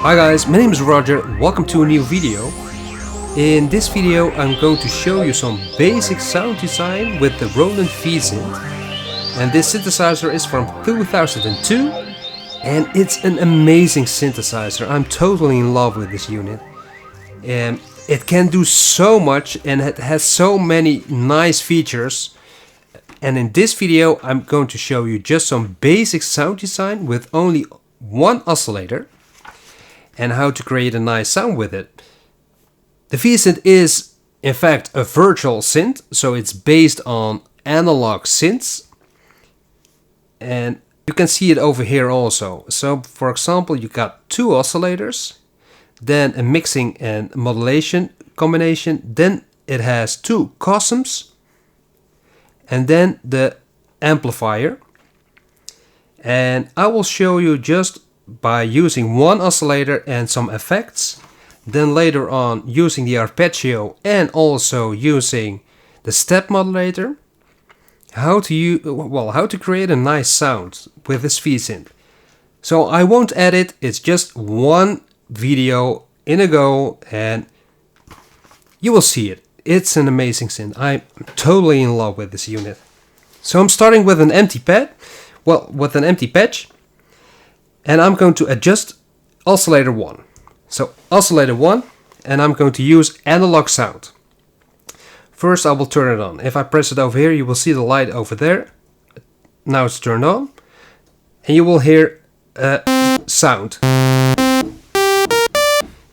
Hi guys, my name is Roger, welcome to a new video. In this video I'm going to show you some basic sound design with the Roland V-Synth. And this synthesizer is from 2002 and it's an amazing synthesizer. I'm totally in love with this unit. It can do so much and it has so many nice features. And in this video I'm going to show you just some basic sound design with only one oscillator and how to create a nice sound with it. The V-Synth is in fact a virtual synth, so it's based on analog synths, and you can see it over here also. So for example, you got two oscillators, then a mixing and modulation combination, then it has two COSMs, and then the amplifier. And I will show you just by using one oscillator and some effects, then later on using the arpeggio and also using the step modulator, how to create a nice sound with this V-Synth. So I won't edit, it's just one video in a go and you will see it. It's an amazing synth. I'm totally in love with this unit. So I'm starting with an empty pad, with an empty patch, and I'm going to adjust oscillator 1. So oscillator 1, and I'm going to use analog sound. First I will turn it on. If I press it over here, you will see the light over there. Now it's turned on, and you will hear a sound.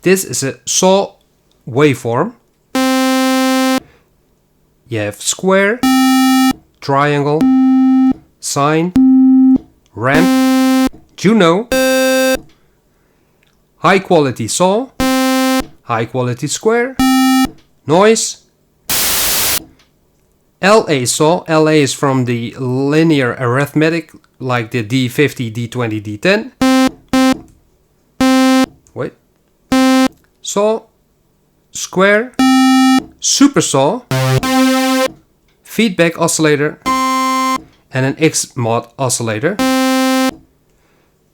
This is a saw waveform. You have square, triangle, sine, ramp, Juno, high quality saw, high quality square, noise, LA saw. LA is from the linear arithmetic, like the D50, D20, D10. Wait. Saw, square, super saw, feedback oscillator, and an X mod oscillator.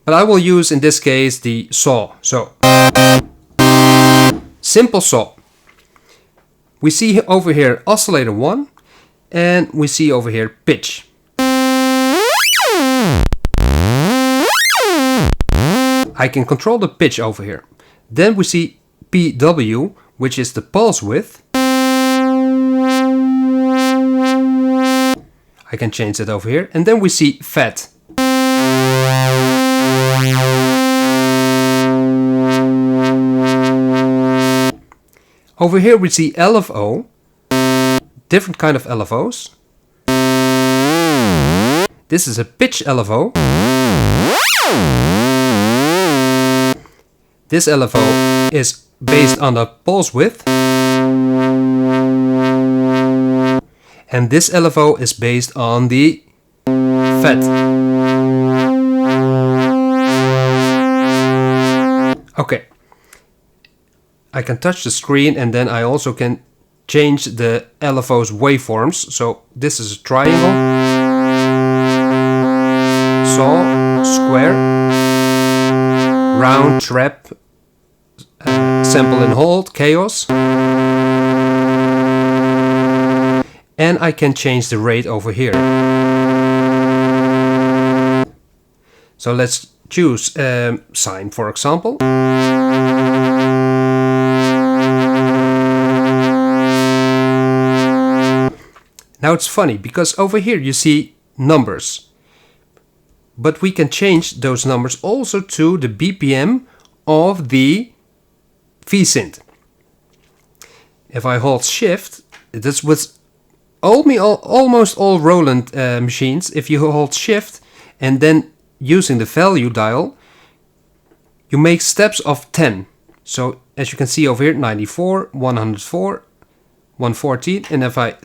But I will use in this case the saw. So simple saw. We see over here oscillator 1 and we see over here pitch. I can control the pitch over here. Then we see PW, which is the pulse width. I can change that over here. And then we see fat. Over here we see LFO, different kind of LFOs. This is a pitch LFO. This LFO is based on the pulse width. And this LFO is based on the fat. Okay. I can touch the screen and then I also can change the LFO's waveforms. So this is a triangle, saw, square, round, trap, sample and hold, chaos. And I can change the rate over here. So let's choose sine, for example. Now it's funny because over here you see numbers, but we can change those numbers also to the BPM of the V-Synth. If I hold shift, that's with almost all Roland machines. If you hold shift and then using the value dial, you make steps of 10. So as you can see over here, 94, 104, 114, and if I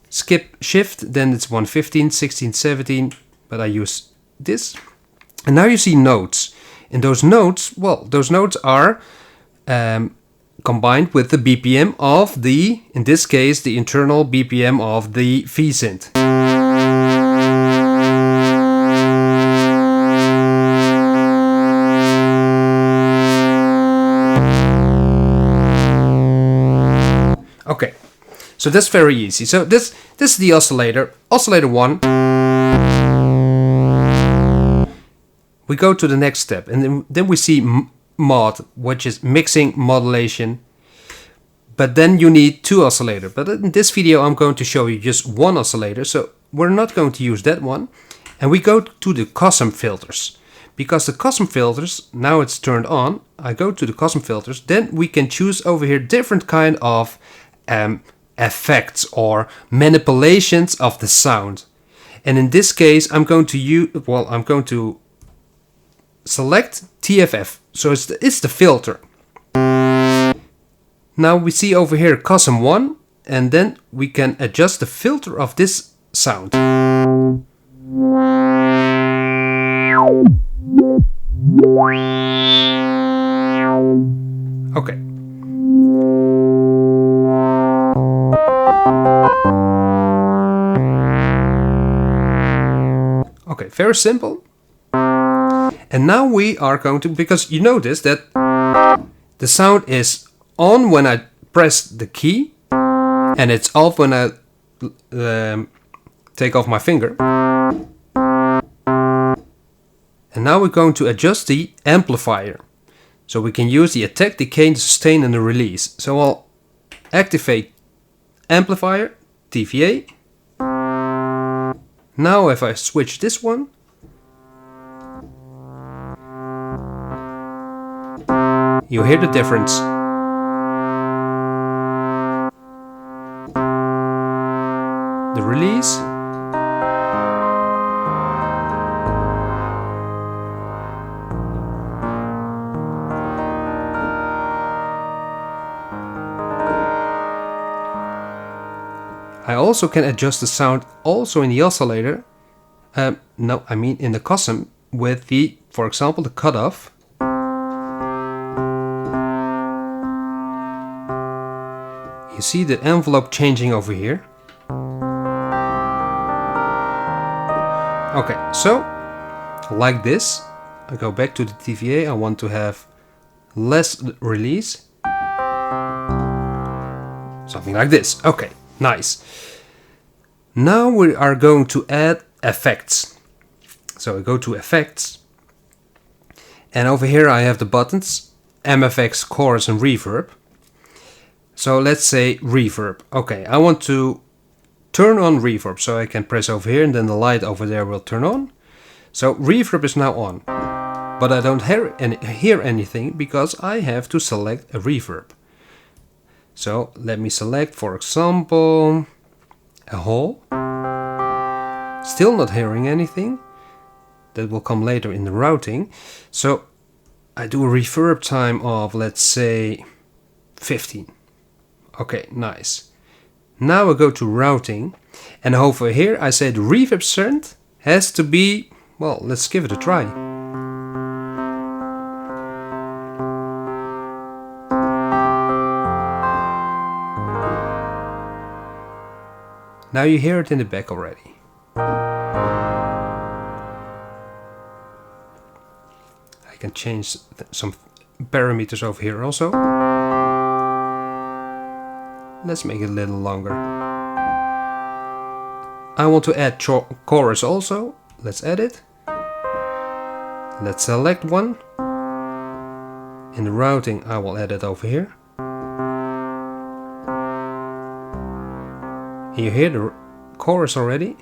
skip shift, then it's 115, 16, 17, but I use this. And now you see notes. And those notes, those notes are combined with the BPM of the, in this case, the internal BPM of the V-Synth. So that's very easy. So this is the oscillator, oscillator 1. We go to the next step, and then we see mod, which is mixing modulation. But then you need 2 oscillators. But in this video I'm going to show you just 1 oscillator, so we're not going to use that one. And we go to the COSM filters. Because the COSM filters, now it's turned on, I go to the COSM filters, then we can choose over here different kind of effects or manipulations of the sound. And in this case I'm going to select TFF, so it's the filter. Now we see over here COSM1, and then we can adjust the filter of this sound. Okay. Okay, very simple. And now we are going to, because you notice that the sound is on when I press the key, and it's off when I take off my finger. And now we're going to adjust the amplifier. So we can use the attack, decay, the sustain, and the release. So I'll activate amplifier, TVA. Now if I switch this one, you hear the difference. The release. I also can adjust the sound also in the oscillator. No, I mean in the COSM with the, for example, the cutoff. You see the envelope changing over here. Okay, so like this, I go back to the TVA. I want to have less release. Something like this. Okay, nice. Now we are going to add effects. So I go to effects, and over here I have the buttons MFX, chorus, and reverb. So let's say reverb. Okay, I want to turn on reverb, so I can press over here and then the light over there will turn on. So reverb is now on, but I don't hear anything because I have to select a reverb. So let me select, for example, a hall. Still not hearing anything. That will come later in the routing. So I do a reverb time of, let's say, 15. Okay, nice. Now I go to routing, and over here I say the reverb strength has to be, well, let's give it a try. Now you hear it in the back already. I can change some parameters over here also. Let's make it a little longer. I want to add chorus also. Let's add it. Let's select one. In the routing I will add it over here. You hear the chorus already.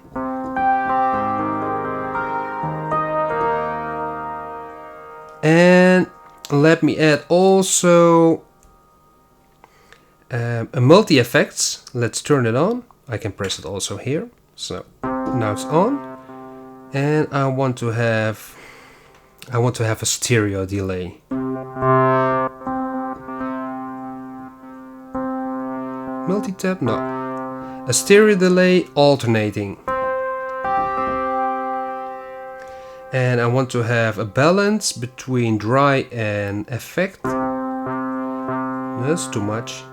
And let me add also a multi-effects. Let's turn it on. I can press it also here. So now it's on. And I want to have a stereo delay. Multi-tap? No. A stereo delay alternating. And I want to have a balance between dry and effect. That's too much.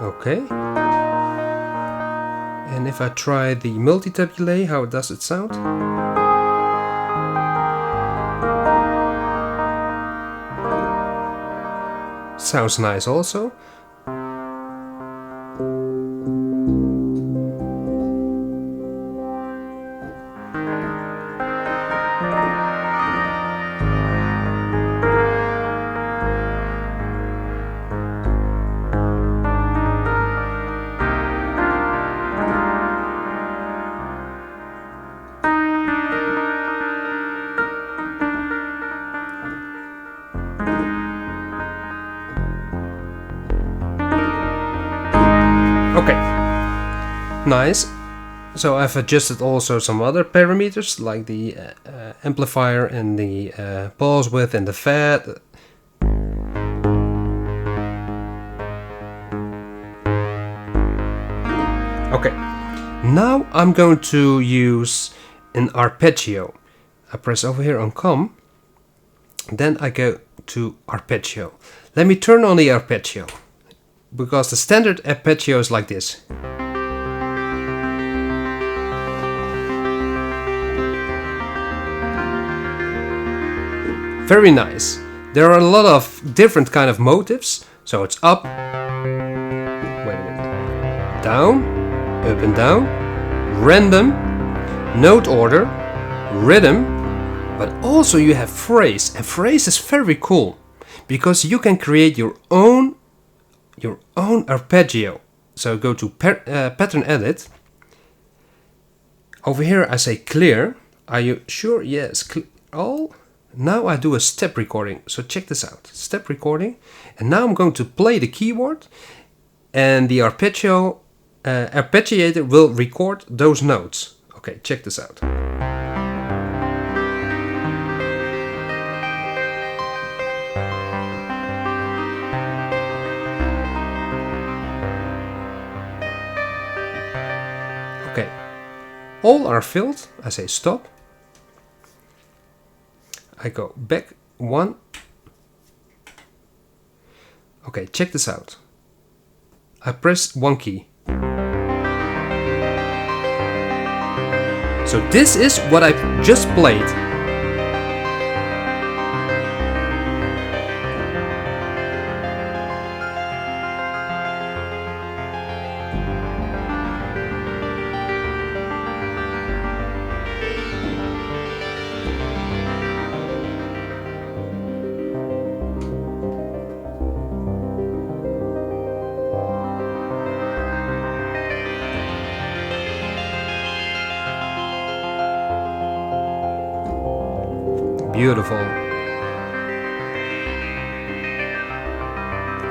Okay. And if I try the multi-tap delay, how does it sound? sounds nice also. Okay, nice. So I've adjusted also some other parameters like the amplifier and the PulseWidth and the Fat. Okay, now I'm going to use an arpeggio. I press over here on COM, then I go to arpeggio. Let me turn on the arpeggio, because the standard arpeggio is like this. Very nice. There are a lot of different kind of motives. So it's up, wait a minute, down, up and down, random, note order, rhythm, but also you have phrase. And phrase is very cool because you can create your own arpeggio. So go to pattern edit. Over here I say clear. Are you sure? Yes. All. Now I do a step recording. So check this out. Step recording. And now I'm going to play the keyboard, and the arpeggiator will record those notes. Okay, check this out. Okay, all are filled. I say stop. I go back one. Okay, check this out. I press one key. So this is what I just played. Beautiful.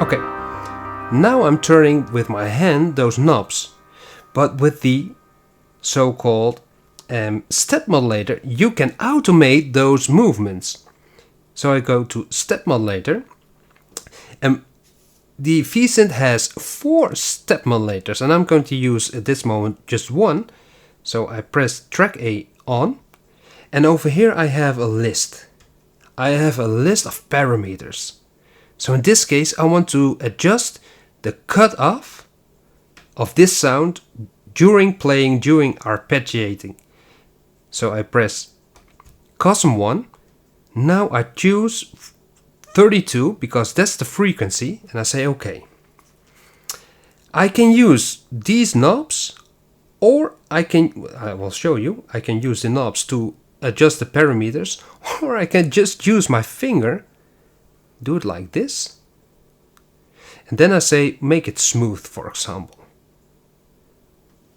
Okay, now I'm turning with my hand those knobs, but with the so-called step modulator you can automate those movements. So I go to step modulator, and the V-Synth has 4 step modulators, and I'm going to use at this moment just one. So I press track A on, and over here I have a list. I have a list of parameters. So in this case I want to adjust the cutoff of this sound during playing, during arpeggiating. So I press COSM1. Now I choose 32 because that's the frequency, and I say OK. I can use these knobs, or I will show you, I can use the knobs to adjust the parameters, or I can just use my finger, do it like this, and then I say make it smooth, for example.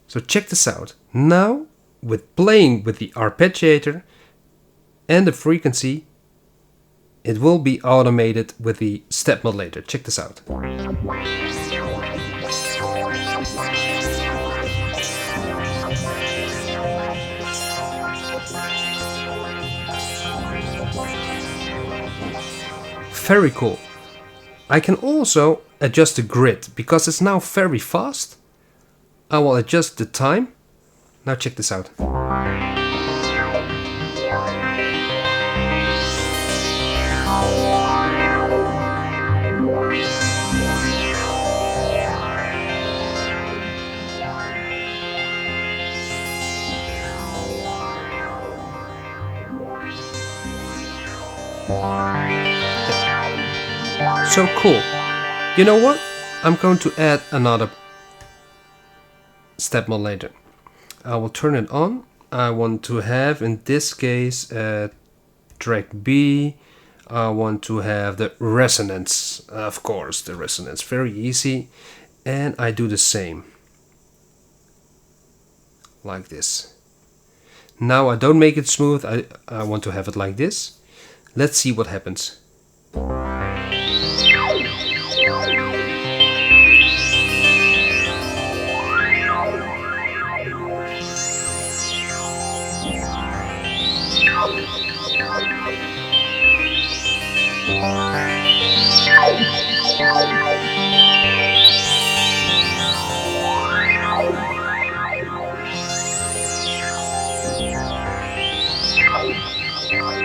So check this out. Now with playing with the arpeggiator and the frequency, it will be automated with the step modulator. Check this out. Very cool. I can also adjust the grid because it's now very fast. I will adjust the time. Now check this out. So cool. You know what? I'm going to add another step modulator. I will turn it on. I want to have, in this case, track B. I want to have the resonance, of course, the resonance, very easy. And I do the same, like this. Now I don't make it smooth, I want to have it like this. Let's see what happens.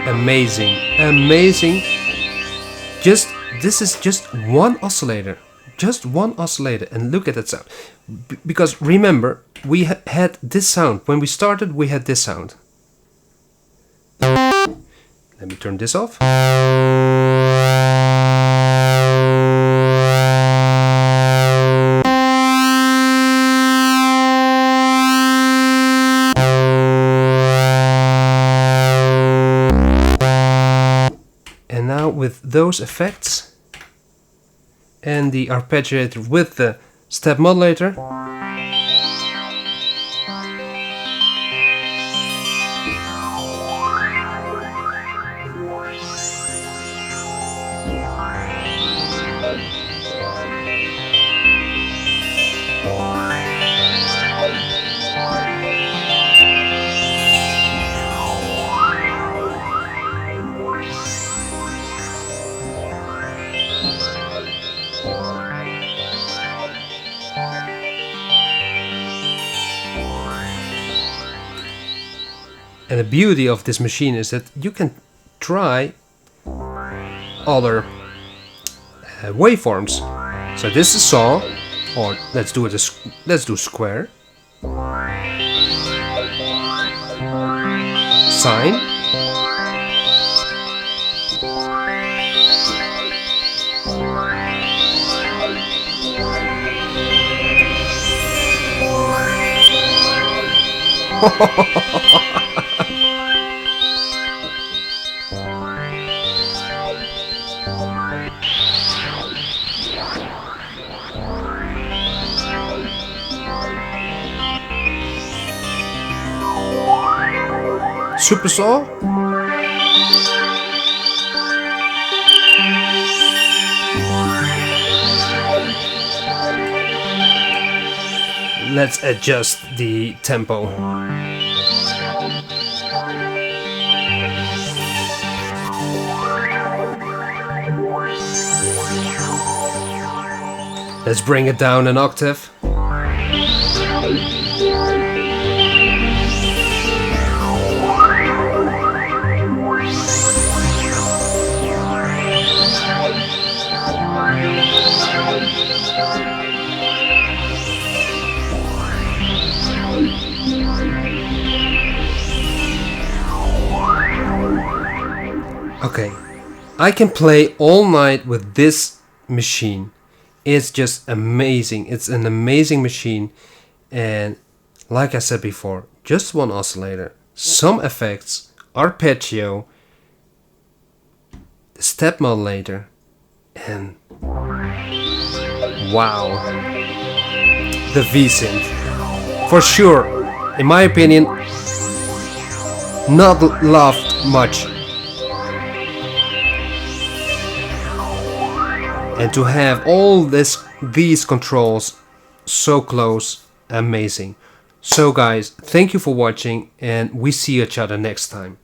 Amazing, amazing. This is just one oscillator, and look at that sound. Because remember, we had this sound when we started. We had this sound. Let me turn this off. And now with those effects and the arpeggiator with the step modulator, and the beauty of this machine is that you can try other waveforms. So this is saw, or let's do square, sine, super saw, let's adjust the tempo. Let's bring it down an octave. Okay, I can play all night with this machine. It's just amazing. It's an amazing machine, and like I said before, just one oscillator, some effects, arpeggio, the step modulator, and wow, the V-Synth. For sure, in my opinion, not loved much. And to have all these controls so close, amazing. So guys, thank you for watching, and we see each other next time.